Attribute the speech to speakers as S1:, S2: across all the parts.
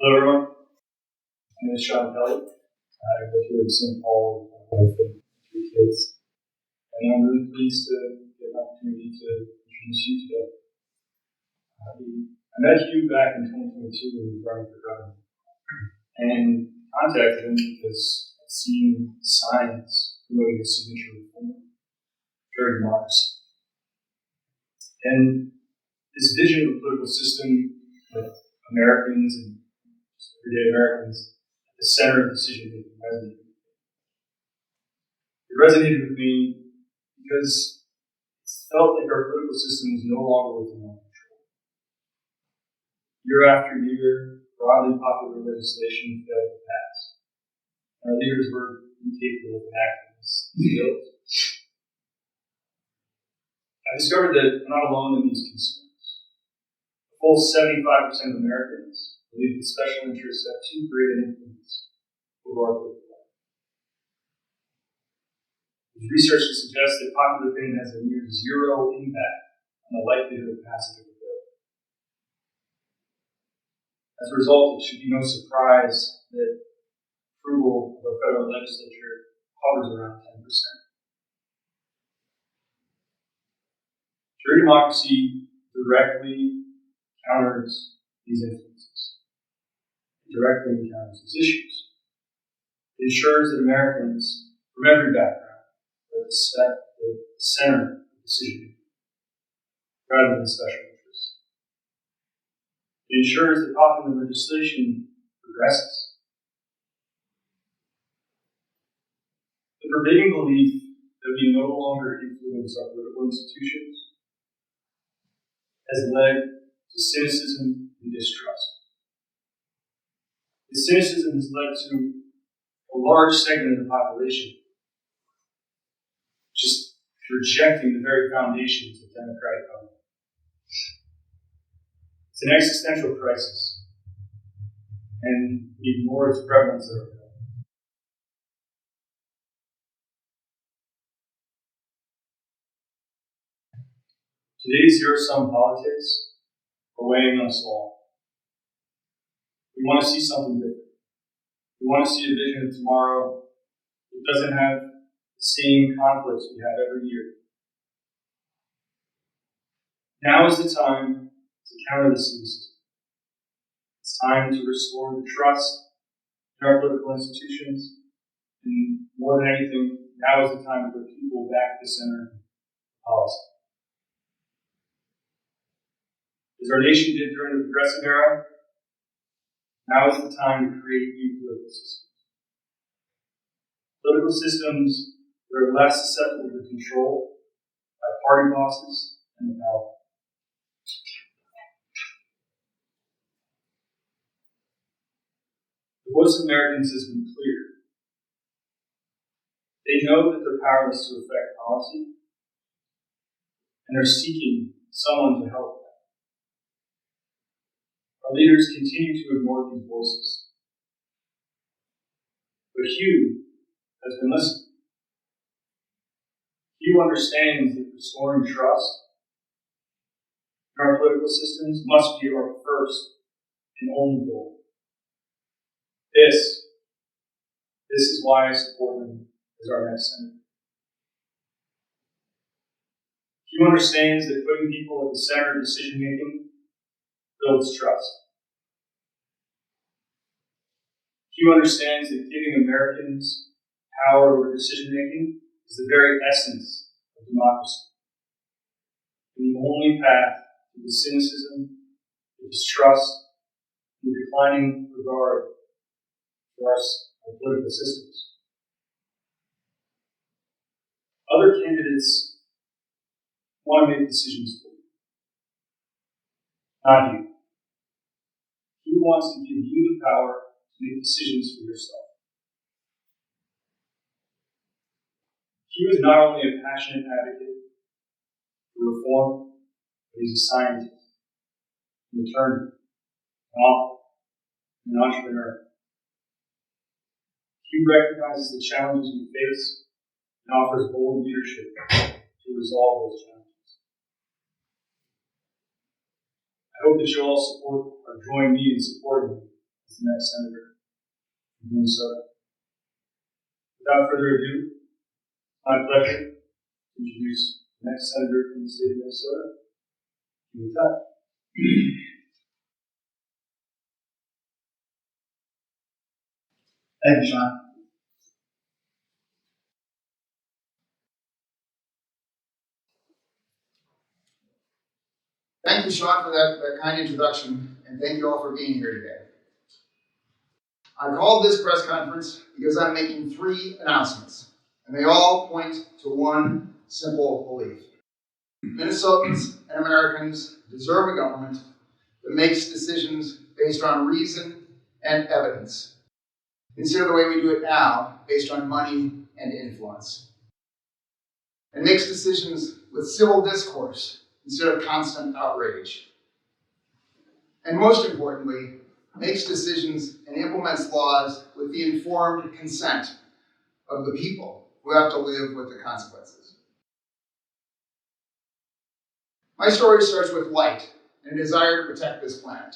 S1: Hello, everyone. My name is Sean Kelly. I go here in St. Paul with my wife and 3 kids. And I'm really pleased to get an opportunity to introduce you today. I met Hugh back in 2022 when he was running for governor. And contacted him because I'd seen signs promoting a signature reform for democracy. And this vision of a political system with Americans and everyday Americans at the center of decision-making resonated. It resonated with me because it felt like our political system was no longer within our control. Year after year, broadly popular legislation failed to pass. Our leaders were incapable of enacting these bills. I discovered that I'm not alone in these concerns. A full 75% of Americans believe that special interests have too great an influence over our political life. There's research that suggests that popular opinion has a near zero impact on the likelihood of passage of a bill. As a result, it should be no surprise that approval of our federal legislature hovers around 10%. Jury democracy directly counters these influences. Directly encounters these issues. It ensures that Americans from every background are at the center of decision making, rather than special interests. It ensures that popular legislation progresses. The pervading belief that we no longer influence our political institutions has led to cynicism and distrust. This cynicism has led to a large segment of the population just rejecting the very foundations of democratic government. It's an existential crisis, and we ignore its prevalence of our government. Today's zero-sum politics are weighing on us all. We want to see something different. We want to see a vision of tomorrow that doesn't have the same conflicts we have every year. Now is the time to counter the cynicism. It's time to restore the trust in our political institutions. And more than anything, now is the time to put people back at the center of policy. As our nation did during the Progressive era, now is the time to create new political systems. Political systems that are less susceptible to control by party bosses and the powerful. The voice of Americans has been clear. They know that they're powerless to affect policy and are seeking someone to help them. Our leaders continue to ignore these voices. But Hugh has been listening. Hugh understands that restoring trust in our political systems must be our first and only goal. This is why I support him as our next senator. Hugh understands that putting people at the center of decision making builds trust. Hugh understands that giving Americans power over decision making is the very essence of democracy. And the only path to the cynicism, the distrust, and the declining regard for our political systems. Other candidates want to make decisions for you. Not Hugh. Hugh wants to give you the power to make decisions for yourself. Hugh is not only a passionate advocate for reform, but he's a scientist, an attorney, an author, an entrepreneur. Hugh recognizes the challenges we face and offers bold leadership to resolve those challenges. I hope that you'll all support or join me in supporting him as the the next senator from Minnesota. Without further ado, it's my pleasure to introduce the next senator from the state of Minnesota, Hugh McTavish.
S2: Thank you, Sean. Thank you, Sean, for that kind introduction, and thank you all for being here today. I called this press conference because I'm making 3 announcements, and they all point to one simple belief. Minnesotans and Americans deserve a government that makes decisions based on reason and evidence, instead of the way we do it now, based on money and influence. And makes decisions with civil discourse instead of constant outrage. And most importantly, makes decisions and implements laws with the informed consent of the people who have to live with the consequences. My story starts with light and a desire to protect this planet.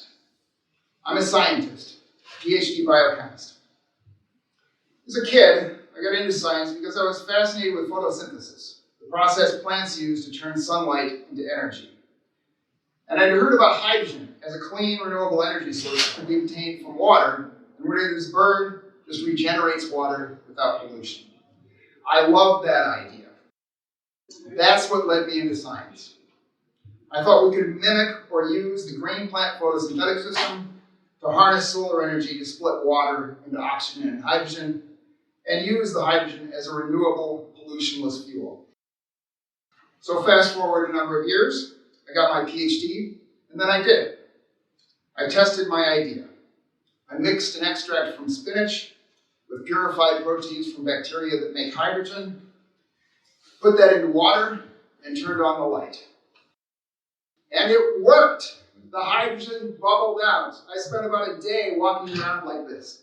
S2: I'm a scientist, Ph.D. biochemist. As a kid, I got into science because I was fascinated with photosynthesis, the process plants use to turn sunlight into energy. And I'd heard about hydrogen as a clean, renewable energy source that could be obtained from water, and when it is burned, just regenerates water without pollution. I loved that idea. That's what led me into science. I thought we could mimic or use the green plant photosynthetic system to harness solar energy to split water into oxygen and hydrogen, and use the hydrogen as a renewable, pollutionless fuel. So fast forward a number of years, I got my Ph.D., and then I did it. I tested my idea. I mixed an extract from spinach with purified proteins from bacteria that make hydrogen, put that into water, and turned on the light. And it worked! The hydrogen bubbled out. I spent about a day walking around like this.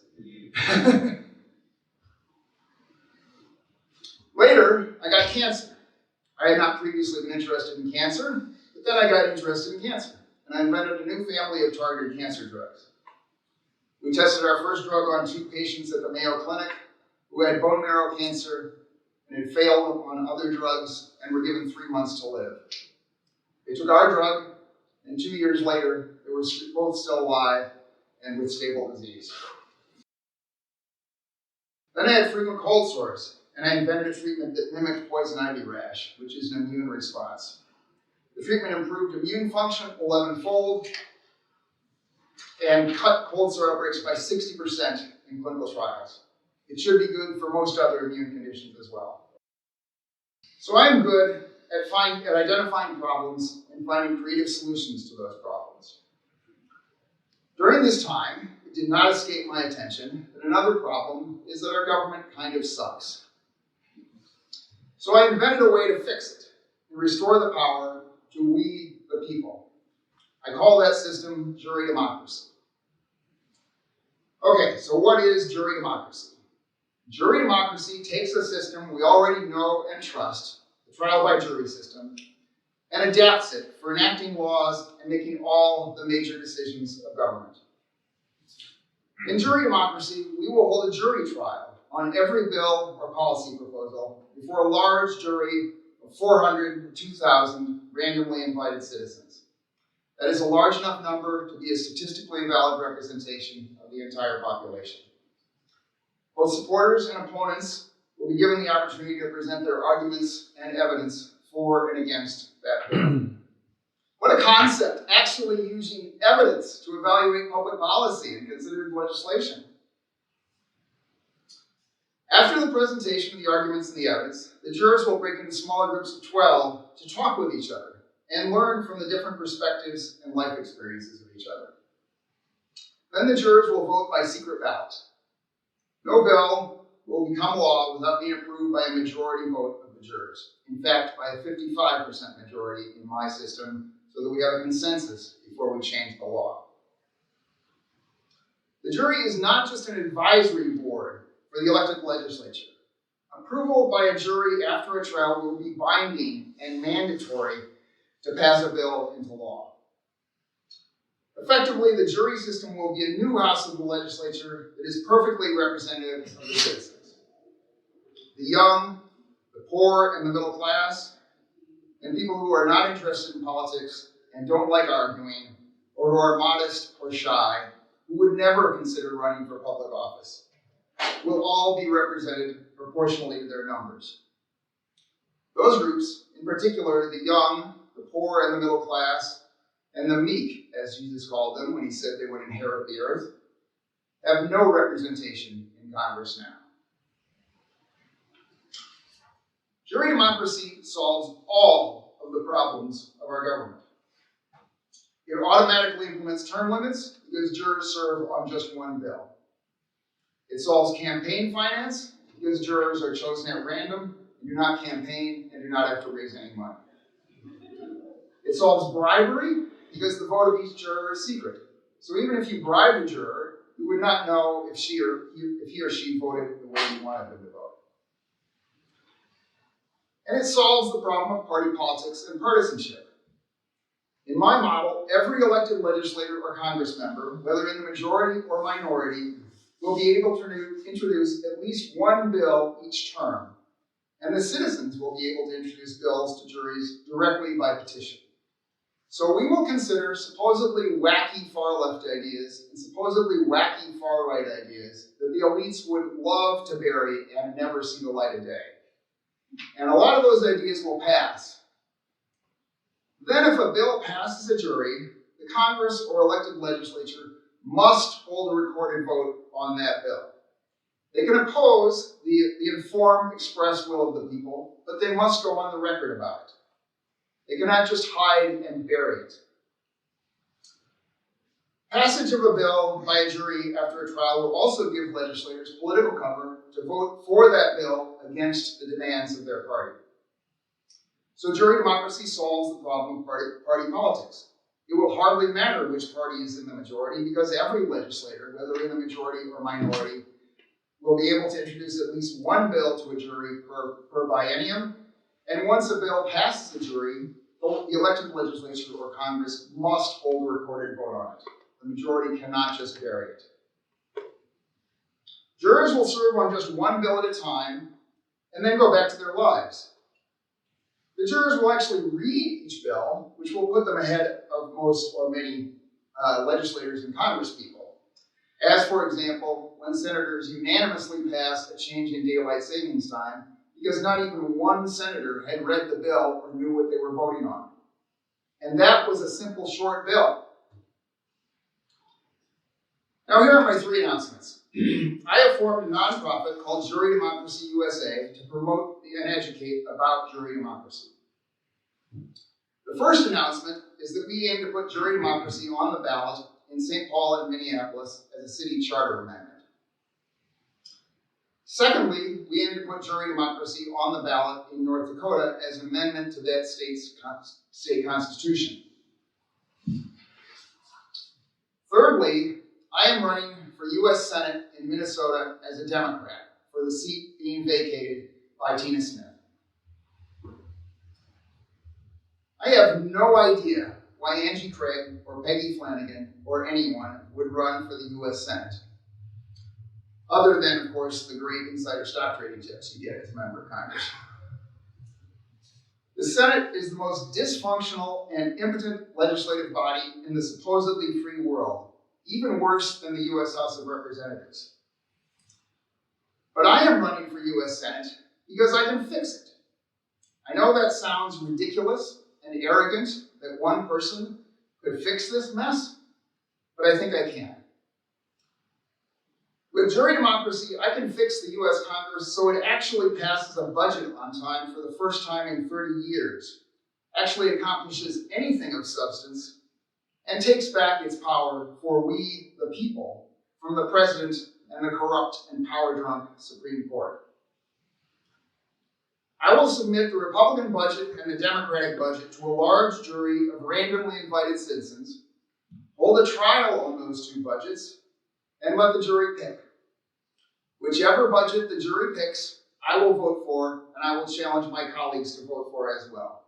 S2: Later, I got cancer. I had not previously been interested in cancer, but then I got interested in cancer, and I invented a new family of targeted cancer drugs. We tested our first drug on 2 patients at the Mayo Clinic who had bone marrow cancer and had failed on other drugs and were given 3 months to live. They took our drug, and 2 years later, they were both still alive and with stable disease. Then I had frequent cold sores, and I invented a treatment that mimicked poison ivy rash, which is an immune response. The treatment improved immune function 11-fold and cut cold sore outbreaks by 60% in clinical trials. It should be good for most other immune conditions as well. So I'm good at identifying problems and finding creative solutions to those problems. During this time, it did not escape my attention that another problem is that our government kind of sucks. So I invented a way to fix it and restore the power to we, the people. I call that system jury democracy. Okay, so what is jury democracy? Jury democracy takes a system we already know and trust, the trial by jury system, and adapts it for enacting laws and making all the major decisions of government. In jury democracy, we will hold a jury trial on every bill or policy proposal before a large jury of 400 to 2,000 randomly invited citizens. That is a large enough number to be a statistically valid representation of the entire population. Both supporters and opponents will be given the opportunity to present their arguments and evidence for and against that bill. What a concept, actually using evidence to evaluate public policy and considered legislation. After the presentation of the arguments and the evidence, the jurors will break into smaller groups of 12 to talk with each other and learn from the different perspectives and life experiences of each other. Then the jurors will vote by secret ballot. No bill will become law without being approved by a majority vote of the jurors. In fact, by a 55% majority in my system, so that we have a consensus before we change the law. The jury is not just an advisory board for the elected legislature. Approval by a jury after a trial will be binding and mandatory to pass a bill into law. Effectively, the jury system will be a new house of the legislature that is perfectly representative of the citizens. The young, the poor, and the middle class, and people who are not interested in politics and don't like arguing, or who are modest or shy, who would never consider running for public office, will all be represented proportionally to their numbers. Those groups, in particular the young, the poor, and the middle class, and the meek, as Jesus called them when he said they would inherit the earth, have no representation in Congress now. Jury democracy solves all of the problems of our government. It automatically implements term limits because jurors serve on just one bill. It solves campaign finance because jurors are chosen at random and do not campaign and do not have to raise any money. It solves bribery because the vote of each juror is secret. So even if you bribed a juror, you would not know if he or she voted the way you wanted them to vote. And it solves the problem of party politics and partisanship. In my model, every elected legislator or Congress member, whether in the majority or minority, will be able to introduce at least one bill each term, and the citizens will be able to introduce bills to juries directly by petition. So we will consider supposedly wacky far-left ideas and supposedly wacky far-right ideas that the elites would love to bury and never see the light of day. And a lot of those ideas will pass. Then if a bill passes a jury, the Congress or elected legislature must hold a recorded vote on that bill. They can oppose the informed, expressed will of the people, but they must go on the record about it. They cannot just hide and bury it. Passage of a bill by a jury after a trial will also give legislators political cover to vote for that bill against the demands of their party. So jury democracy solves the problem of party politics. It will hardly matter which party is in the majority because every legislator, whether in the majority or minority, will be able to introduce at least one bill to a jury per biennium. And once a bill passes the jury, the elected legislature or Congress must hold a recorded vote on it. The majority cannot just bury it. Jurors will serve on just one bill at a time and then go back to their lives. The jurors will actually read each bill, which will put them ahead of most or many legislators and congresspeople. As, for example, when senators unanimously passed a change in daylight savings time because not even one senator had read the bill or knew what they were voting on. And that was a simple, short bill. Now, here are my three announcements. I have formed a nonprofit called Jury Democracy USA to promote and educate about jury democracy. The first announcement is that we aim to put jury democracy on the ballot in St. Paul and Minneapolis as a city charter amendment. Secondly, we aim to put jury democracy on the ballot in North Dakota as an amendment to that state's state constitution. Thirdly, I am running for U.S. Senate in Minnesota as a Democrat for the seat being vacated by Tina Smith. I have no idea why Angie Craig or Peggy Flanagan or anyone would run for the U.S. Senate, other than, of course, the great insider stock trading tips you get as a member of Congress. The Senate is the most dysfunctional and impotent legislative body in the supposedly free world, even worse than the U.S. House of Representatives. But I am running for U.S. Senate because I can fix it. I know that sounds ridiculous and arrogant that one person could fix this mess, but I think I can. With jury democracy, I can fix the U.S. Congress so it actually passes a budget on time for the first time in 30 years, actually accomplishes anything of substance, and takes back its power for we, the people, from the president and the corrupt and power-drunk Supreme Court. I will submit the Republican budget and the Democratic budget to a large jury of randomly invited citizens, hold a trial on those two budgets, and let the jury pick. Whichever budget the jury picks, I will vote for, and I will challenge my colleagues to vote for as well.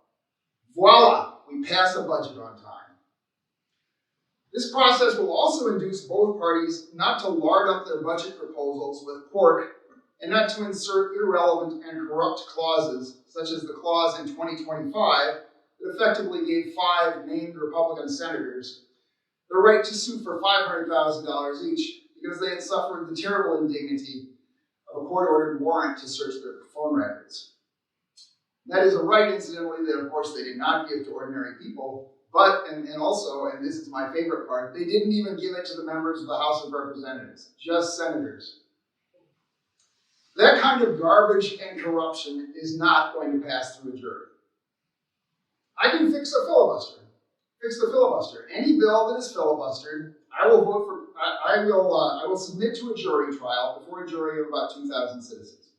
S2: Voila, we pass a budget on time. This process will also induce both parties not to lard up their budget proposals with pork and not to insert irrelevant and corrupt clauses, such as the clause in 2025 that effectively gave 5 named Republican senators the right to sue for $500,000 each because they had suffered the terrible indignity of a court-ordered warrant to search their phone records. That is a right, incidentally, that of course they did not give to ordinary people, but, and also, and this is my favorite part, they didn't even give it to the members of the House of Representatives, just senators. That kind of garbage and corruption is not going to pass through a jury. I can fix a filibuster. Fix the filibuster. Any bill that is filibustered, I will vote for. I will submit to a jury trial before a jury of about 2,000 citizens.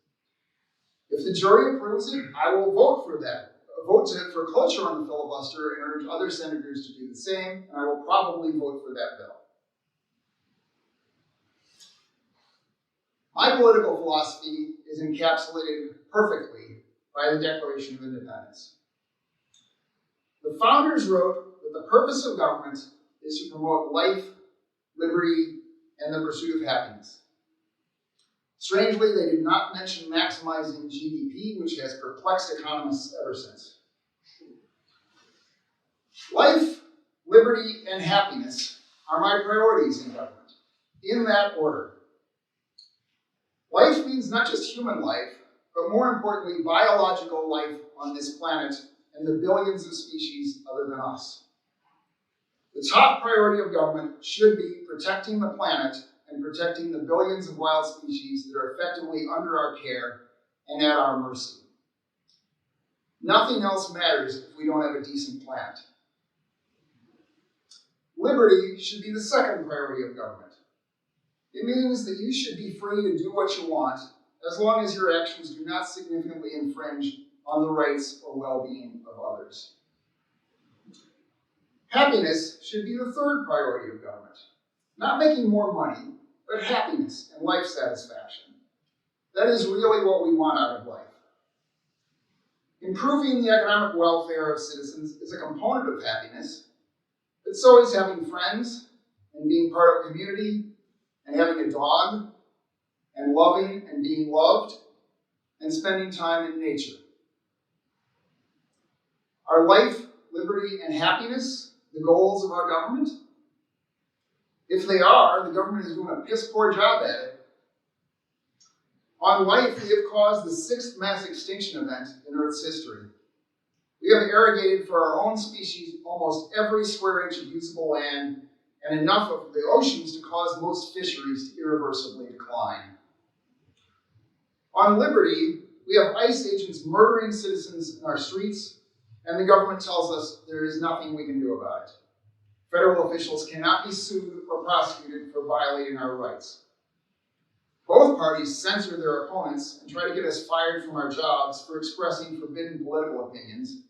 S2: If the jury approves it, I will vote for that. Vote for cloture on the filibuster and urge other senators to do the same, and I will probably vote for that bill. My political philosophy is encapsulated perfectly by the Declaration of Independence. The founders wrote that the purpose of government is to promote life, liberty, and the pursuit of happiness. Strangely, they did not mention maximizing GDP, which has perplexed economists ever since. Life, liberty, and happiness are my priorities in government, in that order. Life means not just human life, but more importantly, biological life on this planet and the billions of species other than us. The top priority of government should be protecting the planet and protecting the billions of wild species that are effectively under our care and at our mercy. Nothing else matters if we don't have a decent planet. Liberty should be the second priority of government. It means that you should be free to do what you want, as long as your actions do not significantly infringe on the rights or well-being of others. Happiness should be the third priority of government. Not making more money, but happiness and life satisfaction. That is really what we want out of life. Improving the economic welfare of citizens is a component of happiness, but so is having friends and being part of a community and having a dog and loving and being loved and spending time in nature. Are life, liberty, and happiness the goals of our government? If they are, the government is doing a piss-poor job at it. On life, we have caused the 6th mass extinction event in Earth's history. We have irrigated for our own species almost every square inch of usable land and enough of the oceans to cause most fisheries to irreversibly decline. On liberty, we have ICE agents murdering citizens in our streets, and the government tells us there is nothing we can do about it. Federal officials cannot be sued or prosecuted for violating our rights. Both parties censor their opponents and try to get us fired from our jobs for expressing forbidden political opinions,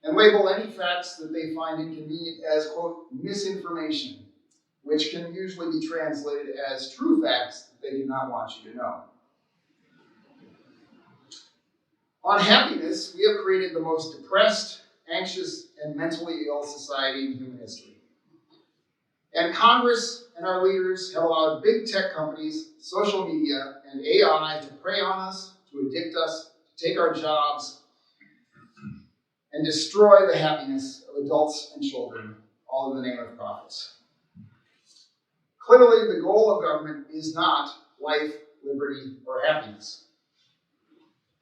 S2: and label any facts that they find inconvenient as, quote, misinformation, which can usually be translated as true facts that they do not want you to know. On happiness, we have created the most depressed, anxious, and mentally ill society in human history. And Congress and our leaders have allowed big tech companies, social media, and AI to prey on us, to addict us, to take our jobs, and destroy the happiness of adults and children, all in the name of profits. Clearly, the goal of government is not life, liberty, or happiness.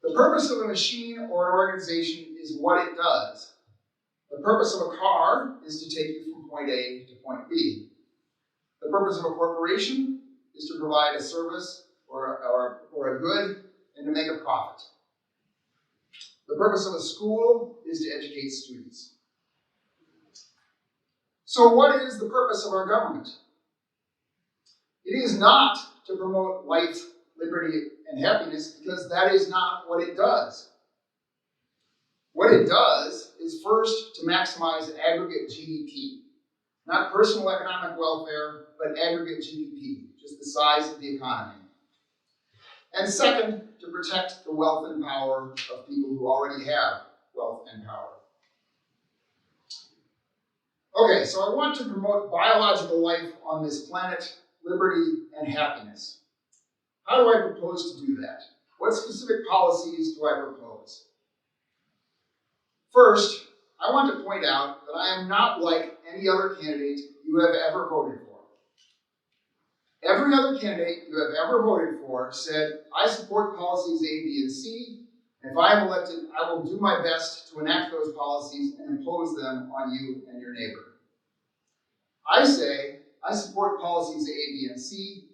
S2: The purpose of a machine or an organization is what it does. The purpose of a car is to take you from point A to point B. The purpose of a corporation is to provide a service or a good and to make a profit. The purpose of a school is to educate students. So what is the purpose of our government? It is not to promote life, liberty, and happiness, because that is not what it does. What it does is first to maximize aggregate GDP. Not personal economic welfare, but aggregate GDP, just the size of the economy. And second, to protect the wealth and power of people who already have wealth and power. Okay, so I want to promote biological life on this planet, liberty, and happiness. How do I propose to do that? What specific policies do I propose? First, I want to point out that I am not like any other candidate you have ever voted for. Every other candidate you have ever voted for said, I support policies A, B, and C, and if I am elected, I will do my best to enact those policies and impose them on you and your neighbor. I say, I support policies A, B, and C,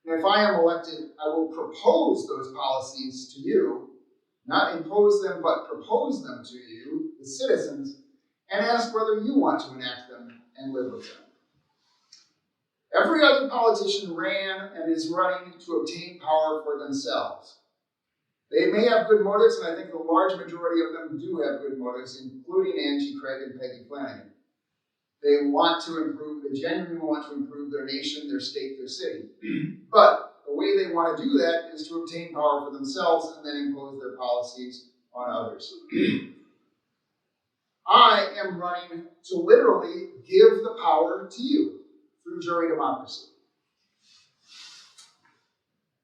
S2: and if I am elected, I will propose those policies to you, not impose them, but propose them to you, the citizens, and ask whether you want to enact them and live with them. Every other politician ran and is running to obtain power for themselves. They may have good motives, and I think the large majority of them do have good motives, including Angie Craig and Peggy Flanagan. They want to improve, they genuinely want to improve their nation, their state, their city. But the way they want to do that is to obtain power for themselves and then impose their policies on others. I am running to literally give the power to you through jury democracy.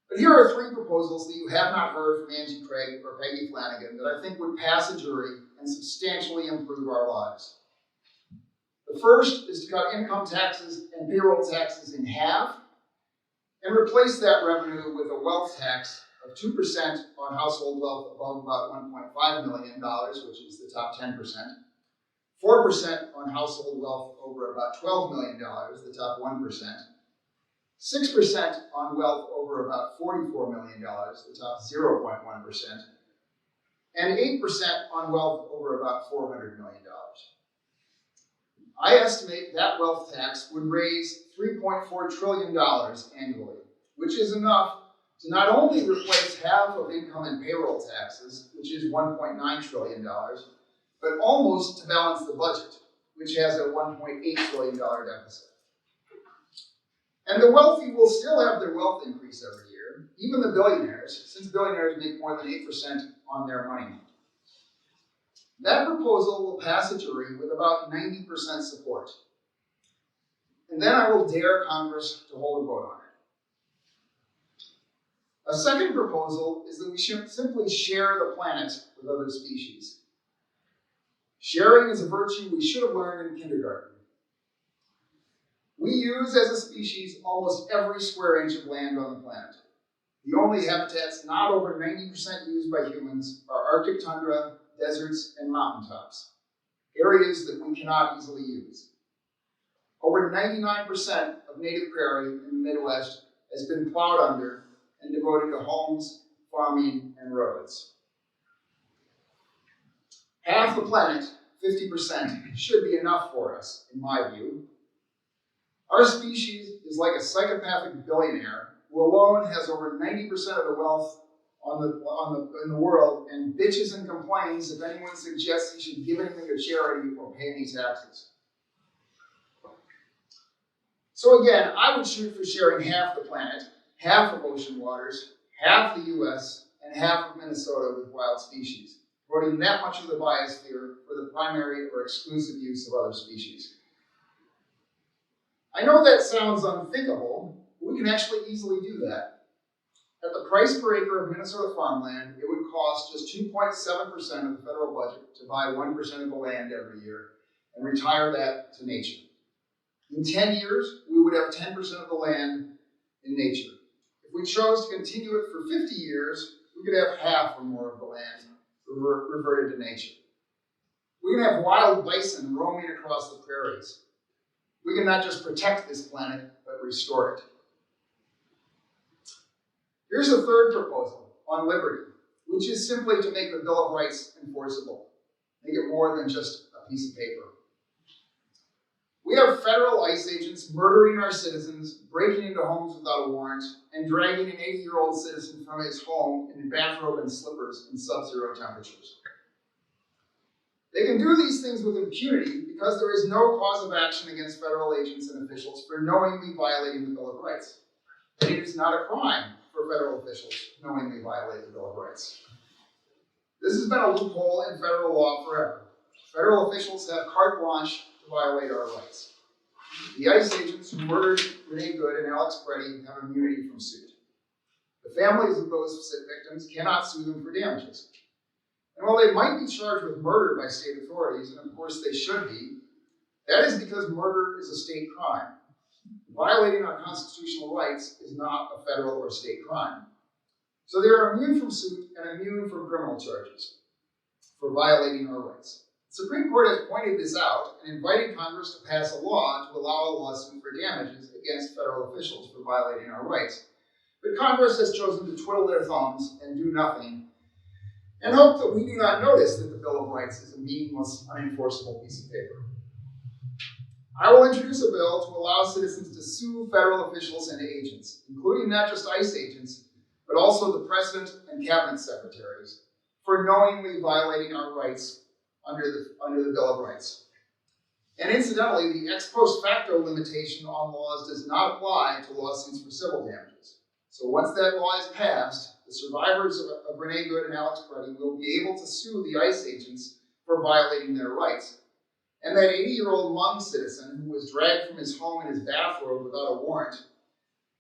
S2: But here are three proposals that you have not heard from Angie Craig or Peggy Flanagan that I think would pass a jury and substantially improve our lives. The first is to cut income taxes and payroll taxes in half and replace that revenue with a wealth tax of 2% on household wealth above about $1.5 million, which is the top 10%, 4% on household wealth over about $12 million, the top 1%, 6% on wealth over about $44 million, the top 0.1%, and 8% on wealth over about $400 million. I estimate that wealth tax would raise $3.4 trillion annually, which is enough to not only replace half of income and payroll taxes, which is $1.9 trillion, but almost to balance the budget, which has a $1.8 trillion deficit. And the wealthy will still have their wealth increase every year, even the billionaires, since billionaires make more than 8% on their money. That proposal will pass a jury with about 90% support. And then I will dare Congress to hold a vote on it. A second proposal is that we should simply share the planet with other species. Sharing is a virtue we should have learned in kindergarten. We use as a species almost every square inch of land on the planet. The only habitats not over 90% used by humans are Arctic tundra, deserts, and mountaintops, areas that we cannot easily use. Over 99% of native prairie in the Midwest has been plowed under and devoted to homes, farming, and roads. Half the planet, 50%, should be enough for us, in my view. Our species is like a psychopathic billionaire who alone has over 90% of the wealth in the world and bitches and complains if anyone suggests he should give anything to charity or pay any taxes. So again, I would shoot for sharing half the planet, half of ocean waters, half the US, and half of Minnesota with wild species, devoting that much of the biosphere for the primary or exclusive use of other species. I know that sounds unthinkable, but we can actually easily do that. At the price per acre of Minnesota farmland, it would cost just 2.7% of the federal budget to buy 1% of the land every year and retire that to nature. In 10 years, we would have 10% of the land in nature. If we chose to continue it for 50 years, we could have half or more of the land reverted to nature. We can have wild bison roaming across the prairies. We can not just protect this planet, but restore it. Here's a third proposal on liberty, which is simply to make the Bill of Rights enforceable, make it more than just a piece of paper. We have federal ICE agents murdering our citizens, breaking into homes without a warrant, and dragging an 80-year-old citizen from his home in a bathrobe and slippers in sub-zero temperatures. They can do these things with impunity because there is no cause of action against federal agents and officials for knowingly violating the Bill of Rights. And it is not a crime for federal officials to knowingly violate the Bill of Rights. This has been a loophole in federal law forever. Federal officials have carte blanche to violate our rights. The ICE agents who murdered Renee Good and Alex Preddy have immunity from suit. The families of those victims cannot sue them for damages. And while they might be charged with murder by state authorities, and of course they should be, that is because murder is a state crime. Violating our constitutional rights is not a federal or state crime. So they are immune from suit and immune from criminal charges for violating our rights. The Supreme Court has pointed this out and invited Congress to pass a law to allow a lawsuit for damages against federal officials for violating our rights. But Congress has chosen to twiddle their thumbs and do nothing, and hope that we do not notice that the Bill of Rights is a meaningless, unenforceable piece of paper. I will introduce a bill to allow citizens to sue federal officials and agents, including not just ICE agents, but also the President and Cabinet Secretaries, for knowingly violating our rights under the Bill of Rights. And incidentally, the ex post facto limitation on laws does not apply to lawsuits for civil damages. So once that law is passed, the survivors of Renee Good and Alex Preddy will be able to sue the ICE agents for violating their rights. And that 80-year-old Hmong citizen who was dragged from his home in his bathrobe without a warrant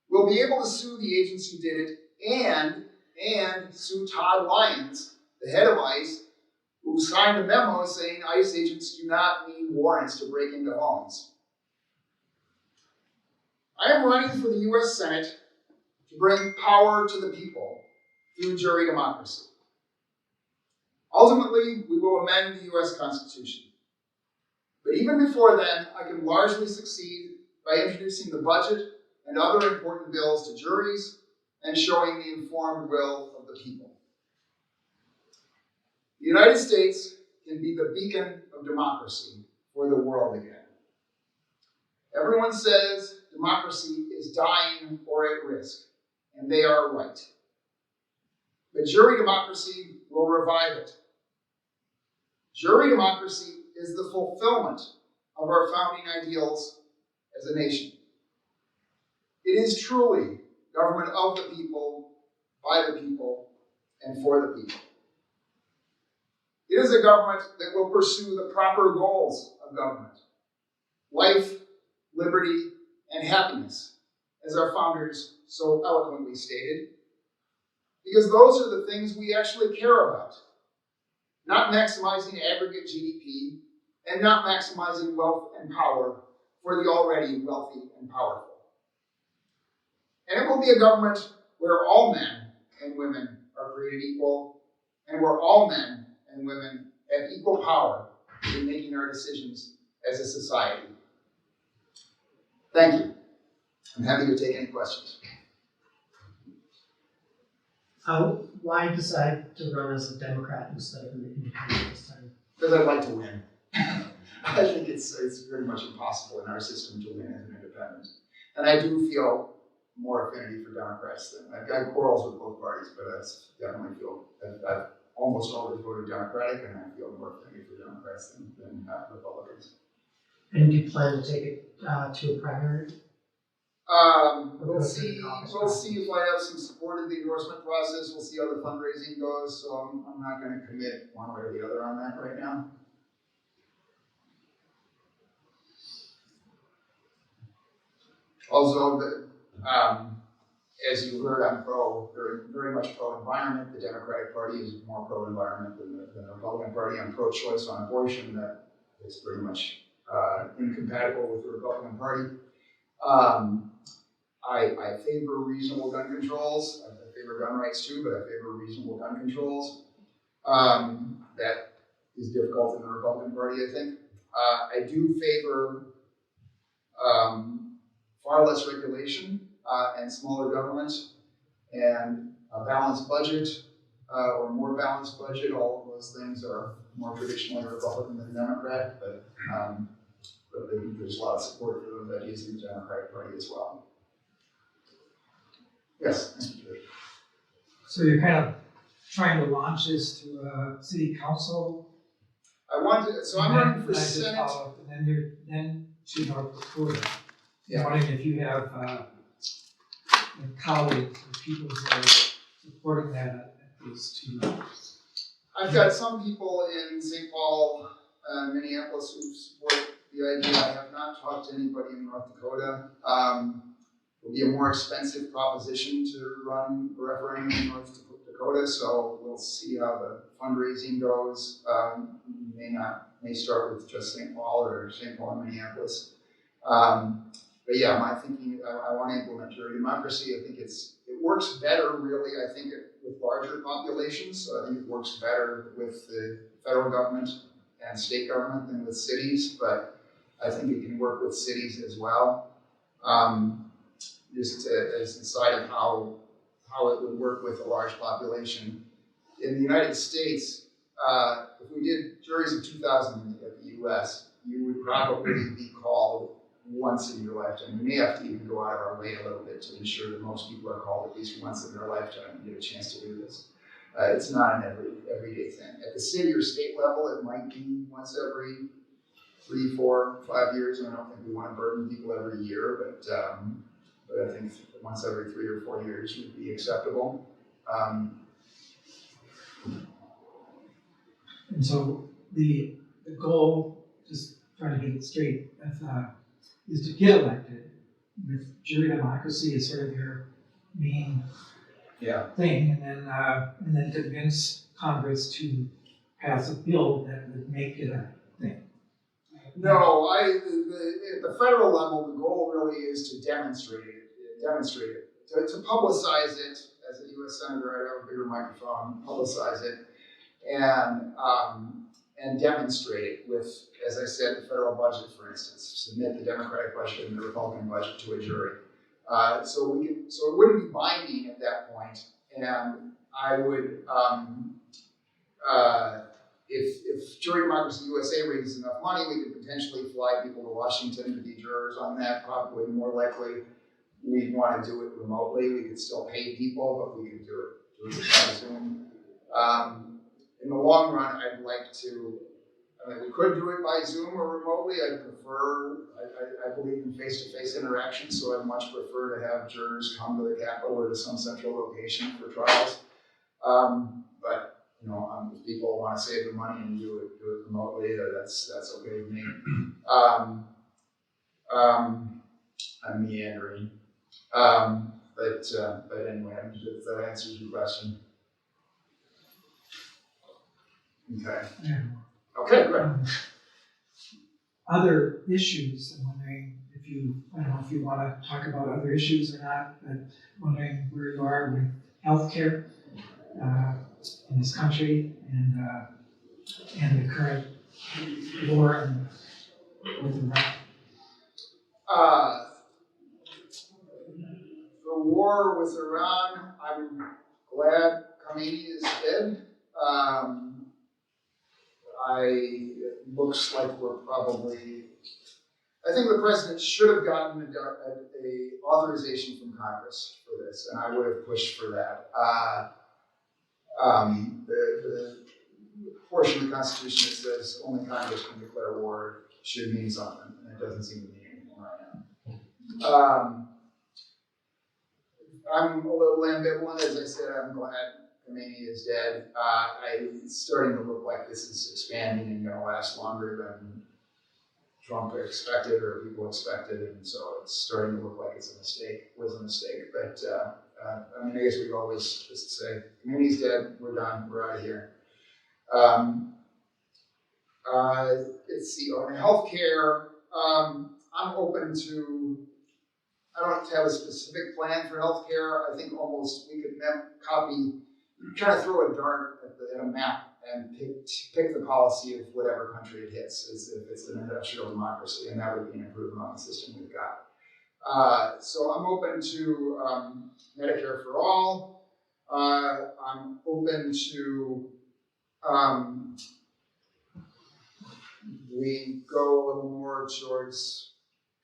S2: will be able to sue the agents who did it and sue Todd Lyons, the head of ICE, who signed a memo saying ICE agents do not need warrants to break into homes. I am running for the U.S. Senate to bring power to the people through jury democracy. Ultimately, we will amend the U.S. Constitution. But even before then, I can largely succeed by introducing the budget and other important bills to juries and showing the informed will of the people. The United States can be the beacon of democracy for the world again. Everyone says democracy is dying or at risk, and they are right. But jury democracy will revive it. Jury democracy is the fulfillment of our founding ideals as a nation. It is truly government of the people, by the people, and for the people. It is a government that will pursue the proper goals of government: life, liberty, and happiness, as our founders so eloquently stated, because those are the things we actually care about. Not maximizing aggregate GDP, and not maximizing wealth and power for the already wealthy and powerful. And it will be a government where all men and women are created equal, and where all men and women have equal power in making our decisions as a society. Thank you. I'm happy to take any questions.
S3: Why decide to run as a Democrat instead of an independent this time?
S2: Because I'd like to win. I think it's very much impossible in our system to win as an independent. And I do feel more affinity for Democrats than I've got quarrels with both parties, but I definitely feel I've almost always voted Democratic, and I feel more affinity for Democrats than Republicans.
S3: And do you plan to take it to a primary?
S2: We'll see if I have some support in the endorsement process. We'll see how the fundraising goes. So I'm not going to commit one way or the other on that right now. Also, as you heard, I'm very much pro-environment. The Democratic Party is more pro-environment than the Republican Party. I'm pro-choice on abortion. That is pretty much incompatible with the Republican Party. I favor reasonable gun controls. I favor gun rights too, but I favor reasonable gun controls. That is difficult in the Republican Party, I think. I do favor far less regulation and smaller government and a balanced budget or more balanced budget. All of those things are more traditionally Republican than Democrat, but I think there's a lot of support for those ideas in the Democratic Party as well. Yes.
S4: So you're kind of trying to launch this to a city council.
S2: I'm running for Senate.
S4: And then to North Dakota.
S2: Yeah.
S4: I'm wondering if you have colleagues or people who are supporting that at these two levels.
S2: I've got some people in St. Paul, Minneapolis who support the idea. I have not talked to anybody in North Dakota. It will be a more expensive proposition to run a referendum in North Dakota, so we'll see how the fundraising goes. May start with just St. Paul or St. Paul and Minneapolis. But yeah, my thinking, I want to implement jury democracy. I think it works better, really, I think, with larger populations. So I think it works better with the federal government and state government than with cities, but I think it can work with cities as well. Just as the side of how it would work with a large population. In the United States, if we did juries of 2,000 at the US, you would probably be called once in your lifetime. We may have to even go out of our way a little bit to ensure that most people are called at least once in their lifetime and get a chance to do this. It's not an everyday thing. At the city or state level, it might be once every 3, 4, 5 years. I don't think we want to burden people every year, but I think once every 3 or 4 years would be acceptable.
S4: And so the goal, just trying to get it straight, is to get elected. With jury democracy is sort of your main thing, and then convince Congress to pass a bill that would make it a thing.
S2: No, at the federal level, the goal really is to demonstrate it, to publicize it. As a U.S. Senator, I have a bigger microphone, publicize it, and demonstrate it with, as I said, the federal budget, for instance, submit the Democratic budget and the Republican budget to a jury. So it wouldn't be binding at that point, and I would, if Jury Democracy USA raises enough money, we could potentially fly people to Washington to be jurors on that. Probably more likely, we'd want to do it remotely. We could still pay people, but we could do it by Zoom. In the long run, I'd like to. We could do it by Zoom or remotely. I'd prefer. I believe in face-to-face interaction, so I'd much prefer to have jurors come to the Capitol or to some central location for trials. But if people want to save the money and do it remotely, that's okay with me. I'm meandering. But anyway, if that answers your question. Okay.
S4: Yeah.
S2: Okay, good.
S4: Other issues, I'm wondering I don't know if you want to talk about other issues or not, but wondering where you are with healthcare in this country and the current war with Iraq.
S2: The war with Iran, I'm glad Khomeini is dead. It looks like we're probably. I think the president should have gotten a authorization from Congress for this, and I would have pushed for that. The portion of the Constitution that says only Congress can declare war should mean something, and it doesn't seem to mean anything right now. I'm a little ambivalent. As I said, I'm glad Khomeini is dead. It's starting to look like this is expanding and going to last longer than Trump expected or people expected, and so it's starting to look like it's a mistake. Was a mistake, but I guess we always just say Khomeini's dead. We're done. We're out of here. Let's see. On healthcare, I'm open to. I don't have a specific plan for healthcare. I think almost we could try to throw a dart at a map and pick the policy of whatever country it hits, if it's an industrial democracy, and that would be an improvement on the system we've got. So I'm open to Medicare for all. I'm open to we go a little more towards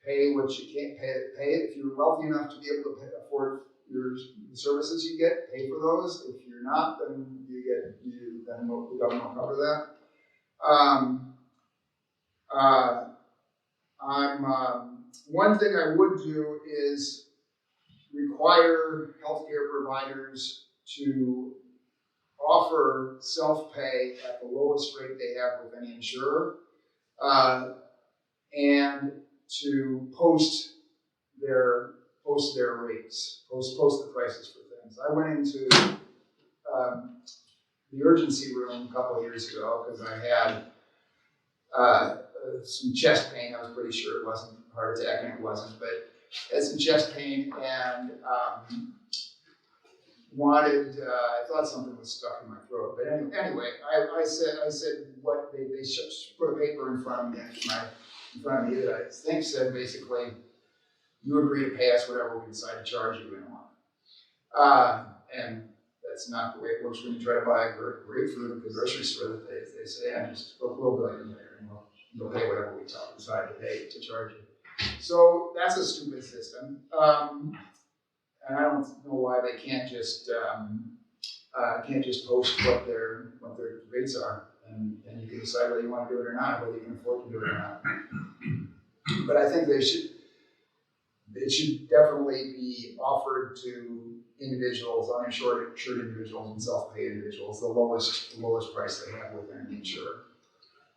S2: pay what you can't pay it. If you're wealthy enough to be able to afford the services you get, pay for those. If you're not, then then the government will cover that. One thing I would do is require healthcare providers to offer self-pay at the lowest rate they have with any insurer. and to post their rates, post the prices for things. I went into the urgency room a couple of years ago because I had some chest pain. I was pretty sure it wasn't a heart attack, and it wasn't, but I had some chest pain and I thought something was stuck in my throat. But anyway, I said what they put a paper in front of me, that I think said basically, you agree to pay us whatever we decide to charge you in a month. And that's not the way it works when you try to buy a grapefruit at the grocery store. That they say, we'll bill you later, and we'll pay whatever we decide to pay to charge you. So that's a stupid system. And I don't know why they can't just post what their rates are, and you can decide whether you want to do it or not, whether you can afford to do it or not. But I think it should definitely be offered to individuals, uninsured individuals, and self-pay individuals, the lowest price they have with any insurer.